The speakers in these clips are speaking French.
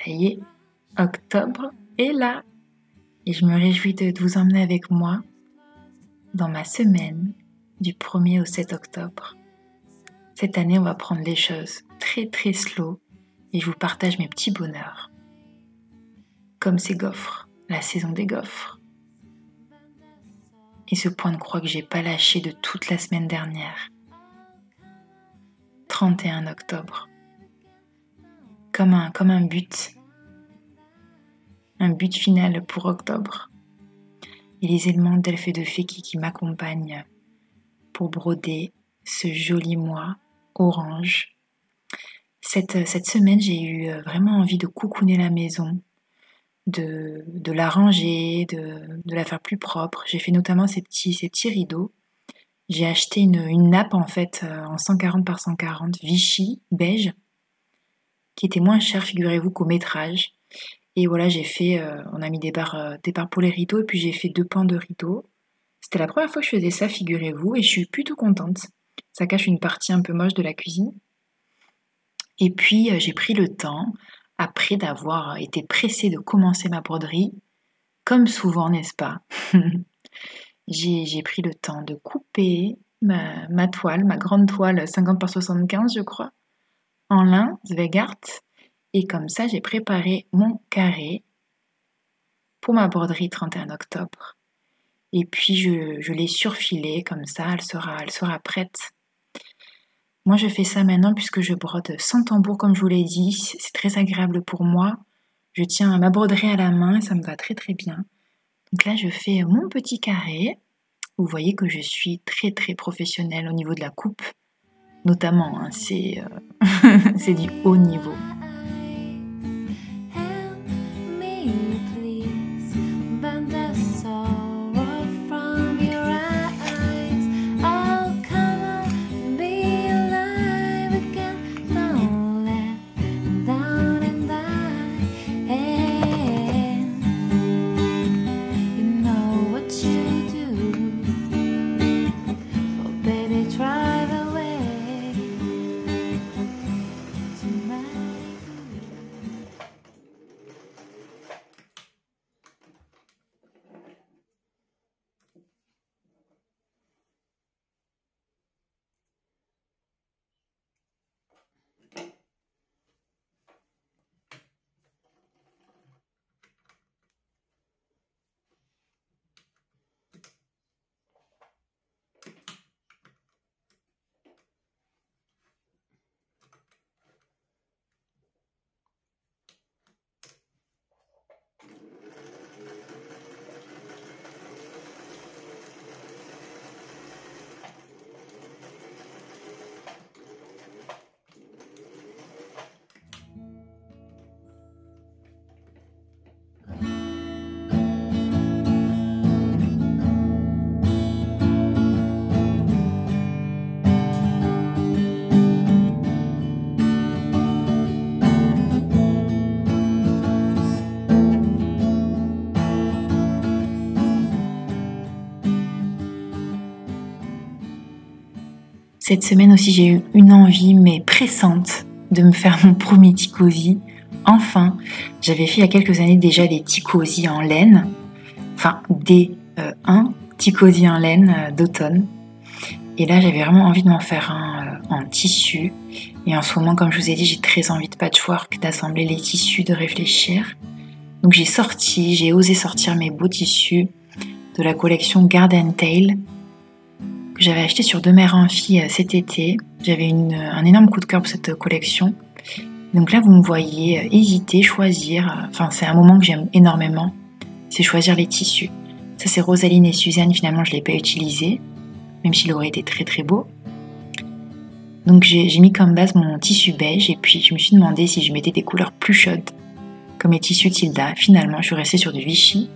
y est, octobre est là et je me réjouis de vous emmener avec moi dans ma semaine du 1er au 7 octobre. Cette année, on va prendre les choses très très slow et je vous partage mes petits bonheurs. Comme ces gaufres, la saison des gaufres. Et ce point de croix que j'ai pas lâché de toute la semaine dernière. 31 octobre. Comme un but. Un but final pour octobre. Et les éléments d'Elfes et de Fée qui m'accompagnent pour broder ce joli mois orange. Cette semaine, j'ai eu vraiment envie de coucouner la maison, de la ranger, de la faire plus propre. J'ai fait notamment ces petits rideaux. J'ai acheté une nappe en fait en 140 par 140 Vichy beige qui était moins cher, figurez-vous, qu'au métrage. Et voilà, j'ai fait, on a mis des barres pour les rideaux et puis j'ai fait 2 pans de rideaux. C'était la première fois que je faisais ça, figurez-vous, et je suis plutôt contente. Ça cache une partie un peu moche de la cuisine. Et puis j'ai pris le temps, après d'avoir été pressée de commencer ma broderie, comme souvent, n'est-ce pas? J'ai pris le temps de couper ma toile, ma grande toile 50 par 75 je crois, en lin, Zweigart, et comme ça j'ai préparé mon carré pour ma broderie 31 octobre. Et puis je l'ai surfilée comme ça, elle sera prête. Moi je fais ça maintenant puisque je brode sans tambour comme je vous l'ai dit, c'est très agréable pour moi. Je tiens ma broderie à la main et ça me va très très bien. Donc là je fais mon petit carré. Vous voyez que je suis très très professionnelle au niveau de la coupe, notamment, hein, c'est du haut niveau. Cette semaine aussi, j'ai eu une envie, mais pressante, de me faire mon premier ticosi. Enfin, j'avais fait il y a quelques années déjà des ticosi en laine. Enfin, un ticosi en laine d'automne. Et là, j'avais vraiment envie de m'en faire un en tissu. Et en ce moment, comme je vous ai dit, j'ai très envie de patchwork, d'assembler les tissus, de réfléchir. Donc j'ai osé sortir mes beaux tissus de la collection Garden Tale, que j'avais acheté sur De Mère en Fille cet été. J'avais un énorme coup de cœur pour cette collection. Donc là, vous me voyez hésiter, choisir. Enfin, c'est un moment que j'aime énormément. C'est choisir les tissus. Ça, c'est Rosaline et Suzanne. Finalement, je ne l'ai pas utilisé, même s'il aurait été très très beau. Donc j'ai mis comme base mon tissu beige et puis je me suis demandé si je mettais des couleurs plus chaudes, comme les tissus Tilda. Finalement, je suis restée sur du Vichy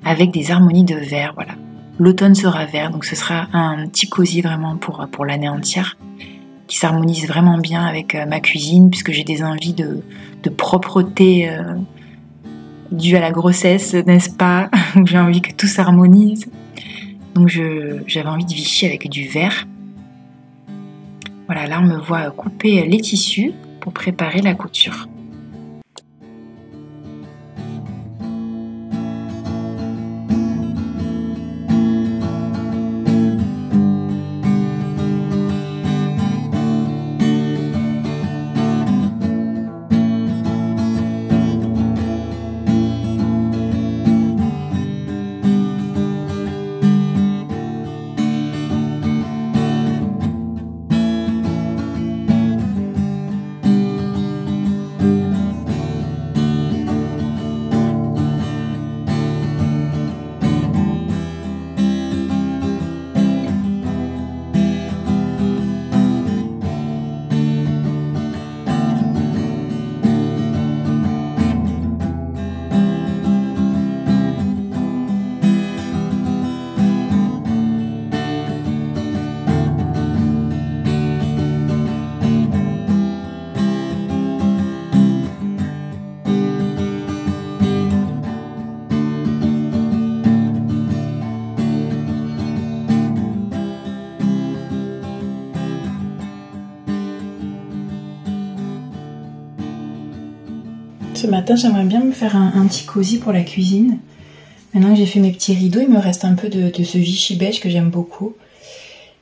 avec des harmonies de vert, voilà. L'automne sera vert, donc ce sera un petit cosy vraiment pour l'année entière, qui s'harmonise vraiment bien avec ma cuisine, puisque j'ai des envies de propreté due à la grossesse, n'est-ce pas? J'ai envie que tout s'harmonise. Donc j'avais envie de Vichy avec du vert. Voilà, là on me voit couper les tissus pour préparer la couture. Ce matin, j'aimerais bien me faire un petit cosy pour la cuisine. Maintenant que j'ai fait mes petits rideaux, il me reste un peu de ce Vichy beige que j'aime beaucoup.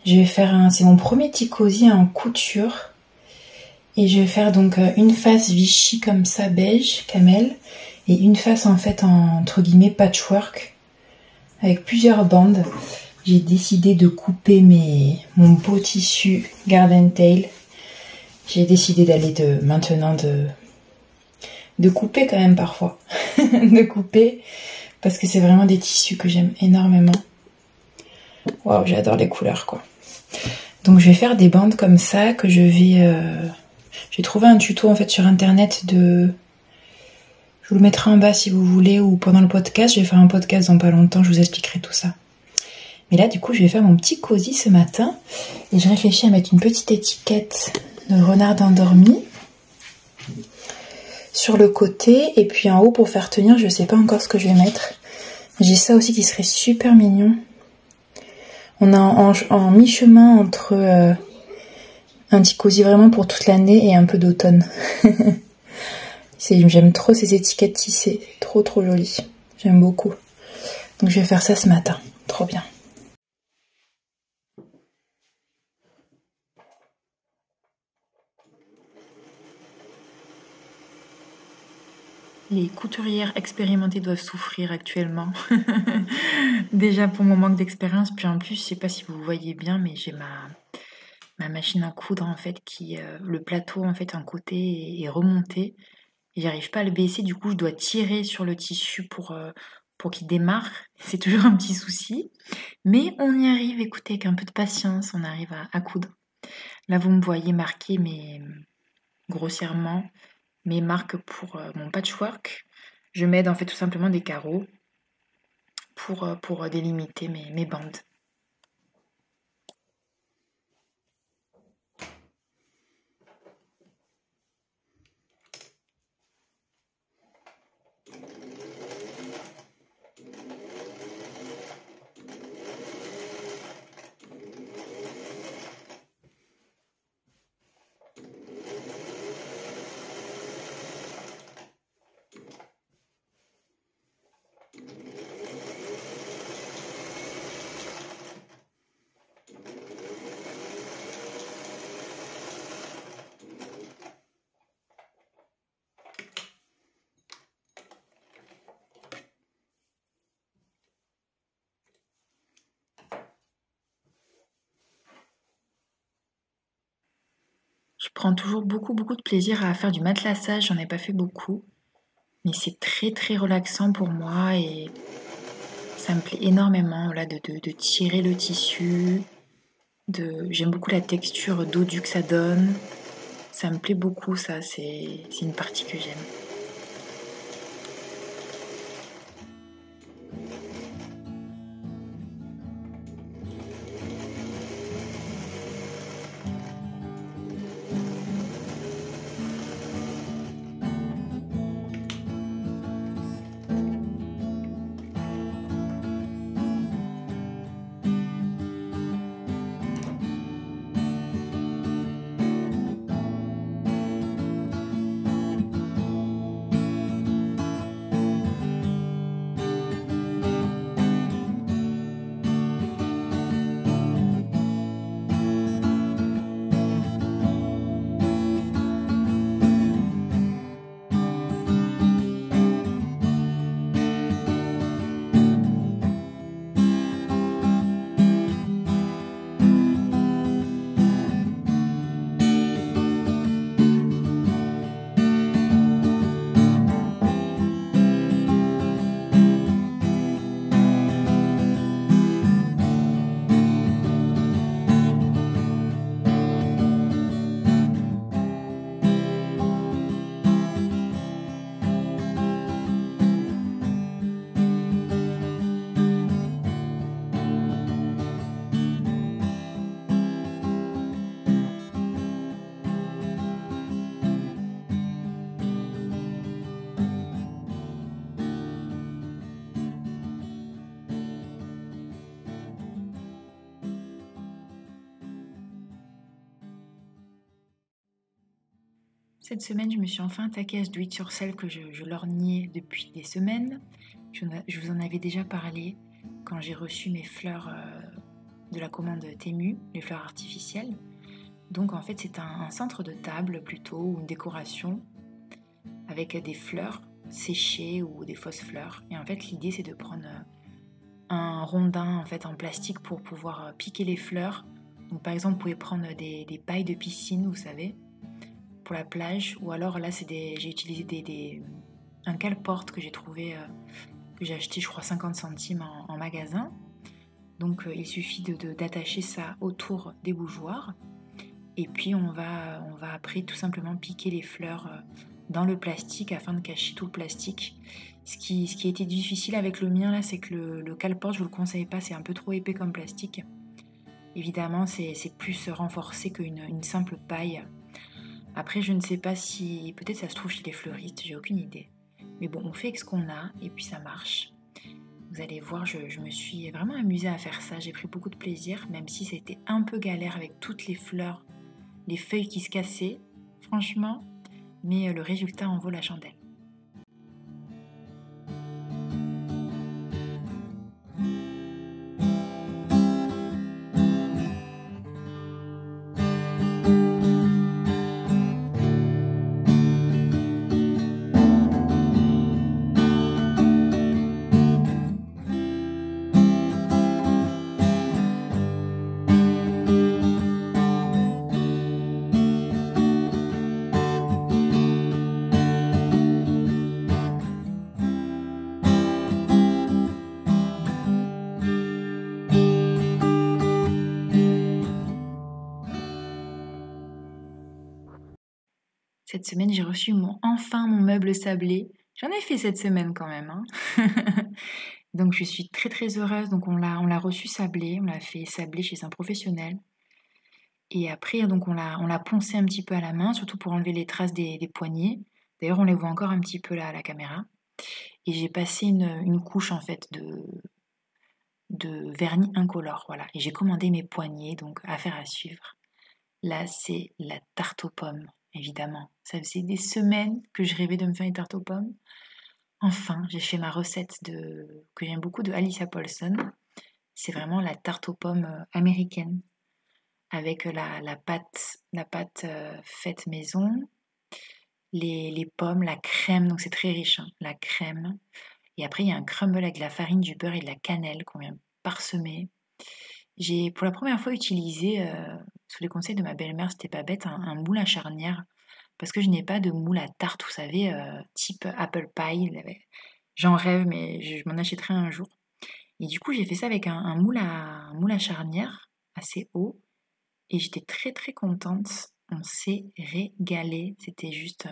Je vais faire c'est mon premier petit cosy en couture. Et je vais faire donc une face Vichy comme ça, beige, camel. Et une face en fait entre guillemets patchwork. Avec plusieurs bandes. J'ai décidé de couper mon beau tissu Garden Tail. J'ai décidé d'aller maintenant de couper quand même parfois. De couper parce que c'est vraiment des tissus que j'aime énormément. Waouh, j'adore les couleurs quoi. Donc je vais faire des bandes comme ça que je vais... J'ai trouvé un tuto en fait sur internet je vous le mettrai en bas si vous voulez ou pendant le podcast. Je vais faire un podcast dans pas longtemps, je vous expliquerai tout ça. Mais là du coup je vais faire mon petit cosy ce matin et je réfléchis à mettre une petite étiquette de renard endormi sur le côté et puis en haut pour faire tenir, je sais pas encore ce que je vais mettre. J'ai ça aussi qui serait super mignon. On est en mi-chemin entre un petit cosy vraiment pour toute l'année et un peu d'automne. J'aime trop ces étiquettes tissées, trop jolies. J'aime beaucoup. Donc je vais faire ça ce matin, trop bien. Les couturières expérimentées doivent souffrir actuellement. Déjà pour mon manque d'expérience, puis en plus, je sais pas si vous voyez bien, mais j'ai ma machine à coudre en fait le plateau en fait un côté est remonté. Et j'arrive pas à le baisser, du coup je dois tirer sur le tissu pour qu'il démarre. C'est toujours un petit souci. Mais on y arrive, écoutez, avec un peu de patience, on arrive à coudre. Là vous me voyez marquer grossièrement mes marques pour mon patchwork. Je m'aide en fait tout simplement des carreaux pour délimiter mes bandes. Je prends toujours beaucoup de plaisir à faire du matelassage, j'en ai pas fait beaucoup. Mais c'est très relaxant pour moi et ça me plaît énormément là, de tirer le tissu. J'aime beaucoup la texture dodu que ça donne. Ça me plaît beaucoup ça, c'est une partie que j'aime. Cette semaine, je me suis enfin attaquée à ce do-it-yourself que je lorgnais depuis des semaines. Je vous en avais déjà parlé quand j'ai reçu mes fleurs de la commande Temu, les fleurs artificielles. Donc en fait, c'est un centre de table plutôt, ou une décoration avec des fleurs séchées ou des fausses fleurs. Et en fait, l'idée, c'est de prendre un rondin en fait en plastique pour pouvoir piquer les fleurs. Donc par exemple, vous pouvez prendre des pailles de piscine, vous savez, pour la plage, ou alors là j'ai utilisé un cale-porte que j'ai trouvé, que j'ai acheté je crois 50 centimes en magasin. Donc il suffit d'attacher ça autour des bougeoirs, et puis on va après tout simplement piquer les fleurs dans le plastique afin de cacher tout le plastique. Ce qui a été difficile avec le mien là, c'est que le cale-porte, je vous le conseille pas, c'est un peu trop épais comme plastique. Évidemment, c'est plus renforcé qu'une simple paille. Après, je ne sais pas si... Peut-être ça se trouve chez les fleuristes, j'ai aucune idée. Mais bon, on fait avec ce qu'on a et puis ça marche. Vous allez voir, je me suis vraiment amusée à faire ça. J'ai pris beaucoup de plaisir, même si c'était un peu galère avec toutes les fleurs, les feuilles qui se cassaient, franchement. Mais le résultat en vaut la chandelle. Cette semaine, j'ai reçu enfin mon meuble sablé. J'en ai fait cette semaine quand même, hein. Donc je suis très très heureuse. Donc on l'a reçu sablé, on l'a fait sabler chez un professionnel. Et après, donc on l'a poncé un petit peu à la main, surtout pour enlever les traces des poignets. D'ailleurs, on les voit encore un petit peu là à la caméra. Et j'ai passé une couche en fait de vernis incolore, voilà. Et j'ai commandé mes poignets, donc affaire à suivre. Là, c'est la tarte aux pommes, évidemment. Ça faisait des semaines que je rêvais de me faire une tarte aux pommes. Enfin, j'ai fait ma recette que j'aime beaucoup de Alicia Paulson. C'est vraiment la tarte aux pommes américaine, avec la pâte faite maison, les pommes, la crème, donc c'est très riche, hein, la crème. Et après, il y a un crumble avec de la farine, du beurre et de la cannelle qu'on vient parsemer. J'ai pour la première fois utilisé, sous les conseils de ma belle-mère, c'était pas bête, un moule à charnière, parce que je n'ai pas de moule à tarte, vous savez, type apple pie. J'en rêve, mais je m'en achèterai un jour. Et du coup, j'ai fait ça avec un moule à charnière assez haut, et j'étais très très contente. On s'est régalé, c'était juste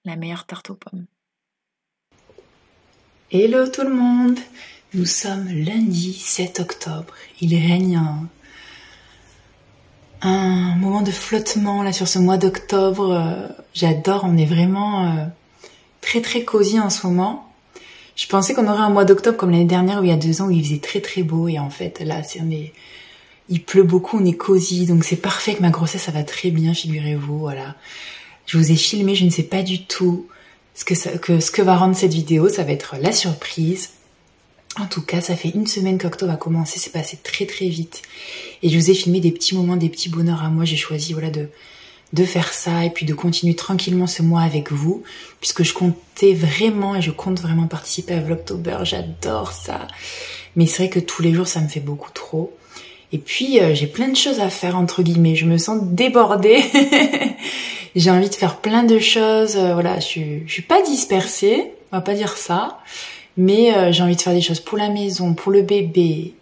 la meilleure tarte aux pommes. Hello tout le monde! Nous sommes lundi 7 octobre. Il règne un moment de flottement là sur ce mois d'octobre. J'adore, on est vraiment très très cosy en ce moment. Je pensais qu'on aurait un mois d'octobre comme l'année dernière où il y a 2 ans où il faisait très très beau, et en fait là il pleut beaucoup, on est cosy, donc c'est parfait. Avec ma grossesse, ça va très bien, figurez-vous, voilà. Je vous ai filmé, je ne sais pas du tout ce que va rendre cette vidéo, ça va être la surprise. En tout cas, ça fait 1 semaine qu'octobre a commencé, c'est passé très très vite. Et je vous ai filmé des petits moments, des petits bonheurs à moi. J'ai choisi voilà, de faire ça et puis de continuer tranquillement ce mois avec vous, puisque je comptais vraiment et je compte vraiment participer à Vlogtober. J'adore ça. Mais c'est vrai que tous les jours, ça me fait beaucoup trop. Et puis, j'ai plein de choses à faire, entre guillemets. Je me sens débordée. J'ai envie de faire plein de choses. Voilà, je suis pas dispersée, on va pas dire ça. Mais j'ai envie de faire des choses pour la maison, pour le bébé,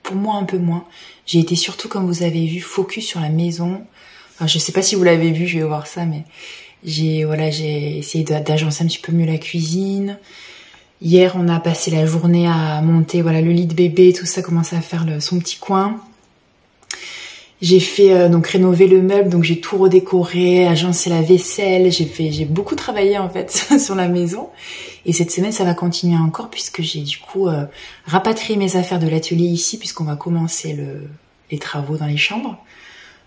pour moi un peu moins. J'ai été surtout, comme vous avez vu, focus sur la maison. Enfin, je sais pas si vous l'avez vu, je vais voir ça, mais j'ai essayé d'agencer un petit peu mieux la cuisine. Hier, on a passé la journée à monter le lit de bébé, tout ça, commencer à faire son petit coin. J'ai fait donc rénover le meuble, donc j'ai tout redécoré, agencé la vaisselle, j'ai beaucoup travaillé en fait sur la maison. Et cette semaine ça va continuer encore puisque j'ai du coup rapatrié mes affaires de l'atelier ici puisqu'on va commencer les travaux dans les chambres.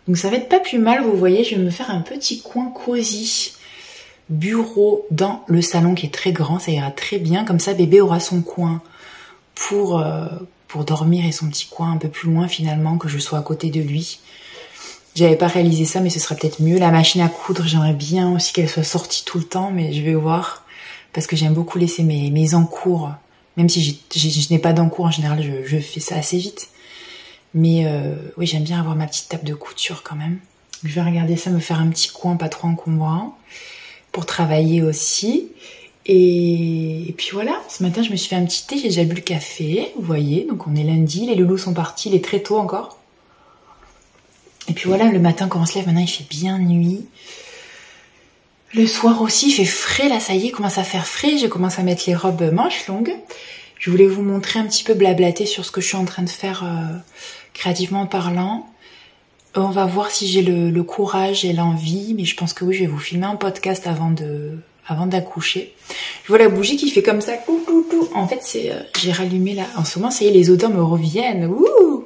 Donc ça va être pas plus mal, vous voyez, je vais me faire un petit coin cosy bureau dans le salon qui est très grand, ça ira très bien. Comme ça, bébé aura son coin pour dormir et son petit coin un peu plus loin finalement, que je sois à côté de lui. J'avais pas réalisé ça, mais ce sera peut-être mieux. La machine à coudre, j'aimerais bien aussi qu'elle soit sortie tout le temps, mais je vais voir. Parce que j'aime beaucoup laisser mes encours. Même si je n'ai pas d'encours, en général, je fais ça assez vite. Mais oui, j'aime bien avoir ma petite table de couture quand même. Je vais regarder ça, me faire un petit coin pas trop encombrant. Pour travailler aussi. Et puis voilà, ce matin, je me suis fait un petit thé. J'ai déjà bu le café, vous voyez. Donc on est lundi, les loulous sont partis. Il est très tôt encore. Et puis voilà, le matin, quand on se lève, maintenant, il fait bien nuit. Le soir aussi, il fait frais. Là, ça y est, il commence à faire frais. Je commence à mettre les robes manches longues. Je voulais vous montrer un petit peu blablater sur ce que je suis en train de faire créativement parlant. On va voir si j'ai le courage et l'envie. Mais je pense que oui, je vais vous filmer un podcast avant d'accoucher. Je vois la bougie qui fait comme ça. En fait, j'ai rallumé là. En ce moment, ça y est, les odeurs me reviennent. Ouh!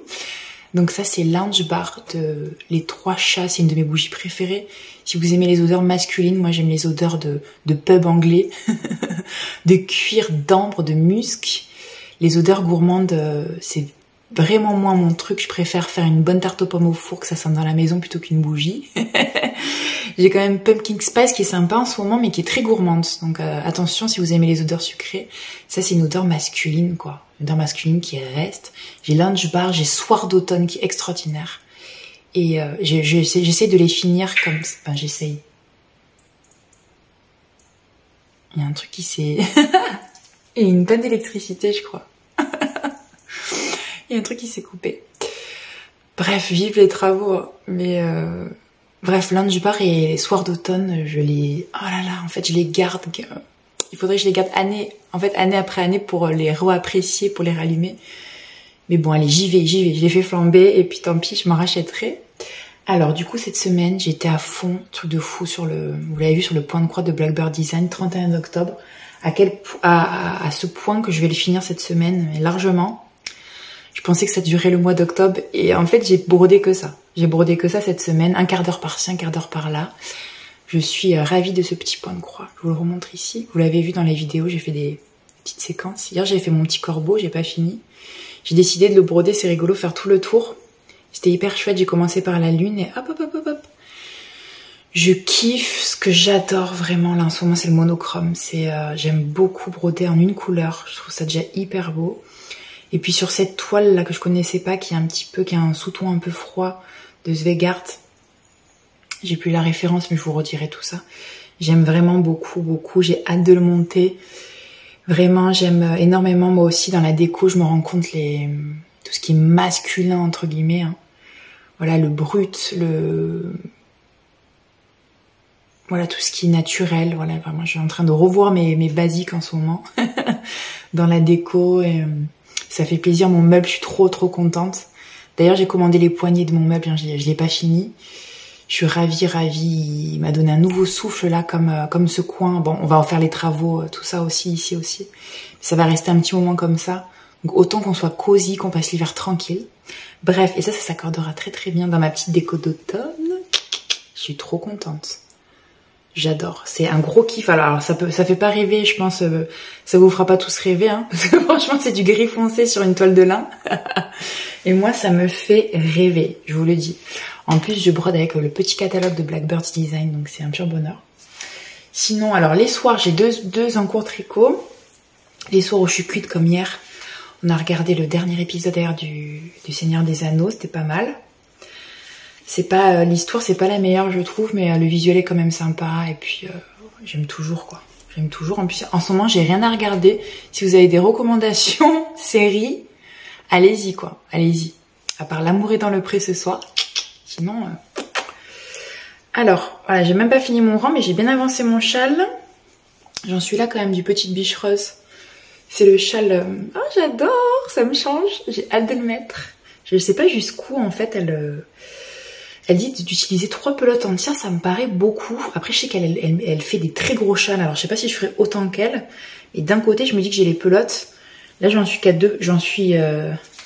Donc ça, c'est Lounge Bar de Les Trois Chats. C'est une de mes bougies préférées. Si vous aimez les odeurs masculines, moi j'aime les odeurs de pub anglais, de cuir, d'ambre, de musc. Les odeurs gourmandes, c'est vraiment moins mon truc. Je préfère faire une bonne tarte aux pommes au four, que ça sente dans la maison plutôt qu'une bougie. J'ai quand même Pumpkin Spice qui est sympa en ce moment, mais qui est très gourmande. Donc attention si vous aimez les odeurs sucrées. Ça, c'est une odeur masculine, quoi. Une odeur masculine qui reste. J'ai Lounge Bar, j'ai Soir d'automne qui est extraordinaire. Et j'essaie de les finir comme... Enfin, j'essaye. Il y a un truc qui s'est... Il y a une panne d'électricité, je crois. Il y a un truc qui s'est coupé. Bref, vive les travaux. Mais... Bref, Lounge Bar et Soir d'automne, je les... Oh là là, en fait, je les garde. Il faudrait que je les garde année après année pour les réapprécier, pour les rallumer. Mais bon, allez, j'y vais. Je les fais flamber et puis tant pis, je m'en rachèterai. Alors, du coup, cette semaine, j'étais à fond, truc de fou vous l'avez vu sur le point de croix de Blackbird Design, 31 octobre. À ce point que je vais le finir cette semaine, mais largement. Je pensais que ça durait le mois d'octobre et en fait, j'ai brodé que ça. J'ai brodé que ça cette semaine, un quart d'heure par-ci, un quart d'heure par-là. Je suis ravie de ce petit point de croix. Je vous le remontre ici. Vous l'avez vu dans les vidéos, j'ai fait des petites séquences. Hier, j'avais fait mon petit corbeau, j'ai pas fini. J'ai décidé de le broder, c'est rigolo, faire tout le tour. C'était hyper chouette, j'ai commencé par la lune et hop. Je kiffe, ce que j'adore vraiment là en ce moment, c'est le monochrome. J'aime beaucoup broder en une couleur, je trouve ça déjà hyper beau. Et puis sur cette toile là que je connaissais pas, qui a un sous-ton un peu froid de Svegart. J'ai plus la référence, mais je vous redirai tout ça. J'aime vraiment beaucoup, j'ai hâte de le monter. Vraiment, j'aime énormément, moi aussi, dans la déco, je me rends compte tout ce qui est masculin, entre guillemets. Hein. Voilà, le brut, voilà, tout ce qui est naturel. Voilà, vraiment, je suis en train de revoir mes basiques en ce moment dans la déco. Et, ça fait plaisir, mon meuble, je suis trop contente. D'ailleurs, j'ai commandé les poignées de mon meuble, hein, je l'ai pas fini. Je suis ravie. Il m'a donné un nouveau souffle là, comme ce coin. Bon, on va en faire les travaux, tout ça aussi, ici aussi. Ça va rester un petit moment comme ça. Donc autant qu'on soit cosy, qu'on passe l'hiver tranquille. Bref, et ça s'accordera très bien dans ma petite déco d'automne. Je suis trop contente. J'adore. C'est un gros kiff. Alors ça fait pas rêver, je pense. Ça vous fera pas tous rêver, hein. Parce que franchement, c'est du gris foncé sur une toile de lin. Et moi, ça me fait rêver, je vous le dis. En plus, je brode avec le petit catalogue de Blackbird Design, donc c'est un pur bonheur. Sinon, alors les soirs, j'ai deux en cours tricot. Les soirs où je suis cuite comme hier, on a regardé le dernier épisode d'ailleurs du Seigneur des Anneaux, c'était pas mal. C'est pas l'histoire, c'est pas la meilleure je trouve, mais le visuel est quand même sympa et puis j'aime toujours quoi. J'aime toujours. En plus, en ce moment, j'ai rien à regarder. Si vous avez des recommandations, séries, allez-y quoi, allez-y. À part L'amour est dans le pré ce soir. Sinon, alors, voilà, j'ai même pas fini mon rang, mais j'ai bien avancé mon châle. J'en suis là quand même du Petite Biche Rose. C'est le châle... Oh, j'adore, ça me change. J'ai hâte de le mettre. Je sais pas jusqu'où, en fait, elle dit d'utiliser 3 pelotes entières, ça me paraît beaucoup. Après, je sais qu'elle fait des très gros châles, alors je sais pas si je ferai autant qu'elle. Et d'un côté, je me dis que j'ai les pelotes. Là, j'en suis qu'à 2. J'en suis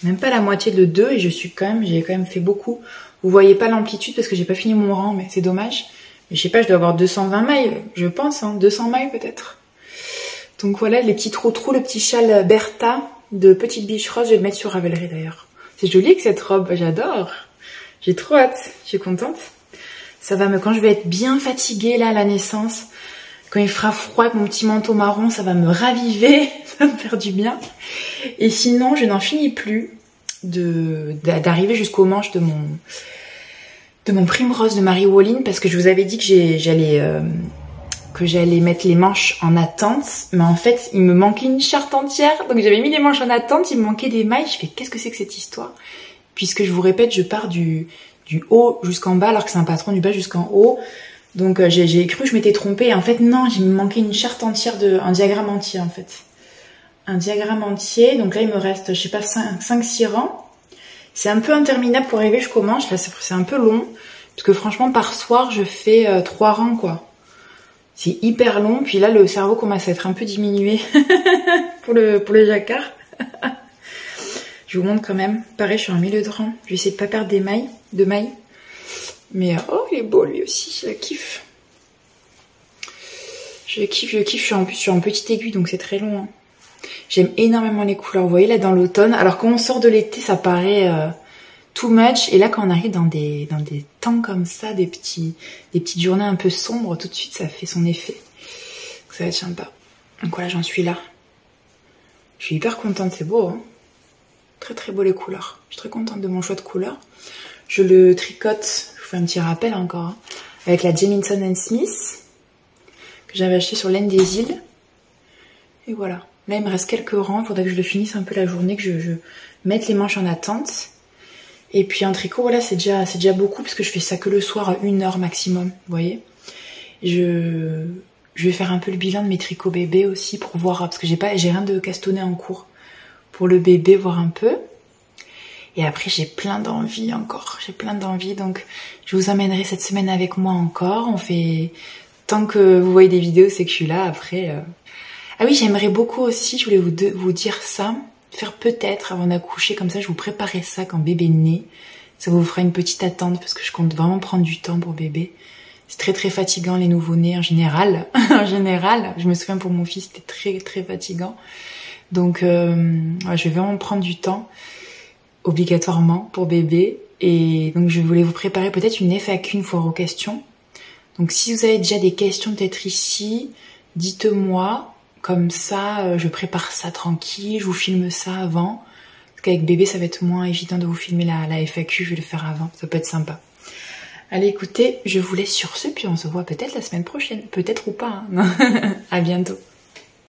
même pas la moitié de 2 et j'ai quand même fait beaucoup. Vous voyez pas l'amplitude parce que j'ai pas fini mon rang, mais c'est dommage. Mais je sais pas, je dois avoir 220 mailles, je pense, hein, 200 mailles peut-être. Donc voilà, les petits trous, le petit châle Bertha de Petite Biche Rose, je vais le mettre sur Ravelry d'ailleurs. C'est joli que cette robe, j'adore. J'ai trop hâte, je suis contente. Ça va me, quand je vais être bien fatiguée là à la naissance, quand il fera froid avec mon petit manteau marron, ça va me raviver, ça va me faire du bien. Et sinon, je n'en finis plus d'arriver jusqu'aux manches de mon Primrose de Marie Wallin parce que je vous avais dit que j'allais mettre les manches en attente, mais en fait il me manquait une charte entière, donc j'avais mis les manches en attente, il me manquait des mailles, je fais qu'est-ce que c'est que cette histoire? Puisque je vous répète, je pars du haut jusqu'en bas alors que c'est un patron du bas jusqu'en haut, donc j'ai cru que je m'étais trompée, en fait non, il me manquait une charte entière, un diagramme entier en fait. Un diagramme entier, donc là il me reste, je sais pas, 5-6 rangs. C'est un peu interminable pour arriver jusqu'aux manches, là c'est un peu long, parce que franchement par soir je fais 3 rangs quoi. C'est hyper long, puis là le cerveau commence à être un peu diminué pour le jacquard. Je vous montre quand même, pareil je suis en milieu de rang, je vais essayer de pas perdre de mailles. Mais oh il est beau lui aussi, je kiffe. Je kiffe, je suis en petite aiguille donc c'est très long. Hein. J'aime énormément les couleurs, vous voyez là dans l'automne. Alors quand on sort de l'été ça paraît too much. Et là quand on arrive dans des temps comme ça, des petites journées un peu sombres, tout de suite ça fait son effet. Donc ça va être sympa. Donc voilà j'en suis là. Je suis hyper contente, c'est beau. Hein, très très beau les couleurs. Je suis très contente de mon choix de couleurs. Je le tricote, je vous fais un petit rappel encore, hein, avec la Jamieson & Smith que j'avais acheté sur l'Aisne des Îles. Et voilà. Là, il me reste quelques rangs. Il faudrait que je le finisse un peu la journée, que je mette les manches en attente. Et puis en tricot, voilà, c'est déjà beaucoup parce que je fais ça que le soir à 1 heure maximum. Vous voyez. Je vais faire un peu le bilan de mes tricots bébés aussi pour voir, parce que j'ai rien de castonné en cours. Pour le bébé, voir un peu. Et après, j'ai plein d'envie encore. J'ai plein d'envie. Donc, je vous emmènerai cette semaine avec moi encore. On fait... Tant que vous voyez des vidéos, c'est que je suis là. Après... Ah oui, j'aimerais beaucoup aussi, je voulais vous dire ça, faire peut-être avant d'accoucher, comme ça je vous préparais ça quand bébé naît. Ça vous fera une petite attente parce que je compte vraiment prendre du temps pour bébé. C'est très très fatigant les nouveau-nés en général. En général, je me souviens pour mon fils c'était très très fatigant. Donc ouais, je vais vraiment prendre du temps obligatoirement pour bébé. Et donc je voulais vous préparer peut-être une FAQ, une foire aux questions. Donc si vous avez déjà des questions peut-être ici, dites-moi. Comme ça, je prépare ça tranquille, je vous filme ça avant. Parce qu'avec bébé, ça va être moins évident de vous filmer la FAQ, je vais le faire avant, ça peut être sympa. Allez, écoutez, je vous laisse sur ce, puis on se voit peut-être la semaine prochaine. Peut-être ou pas. Hein. À bientôt.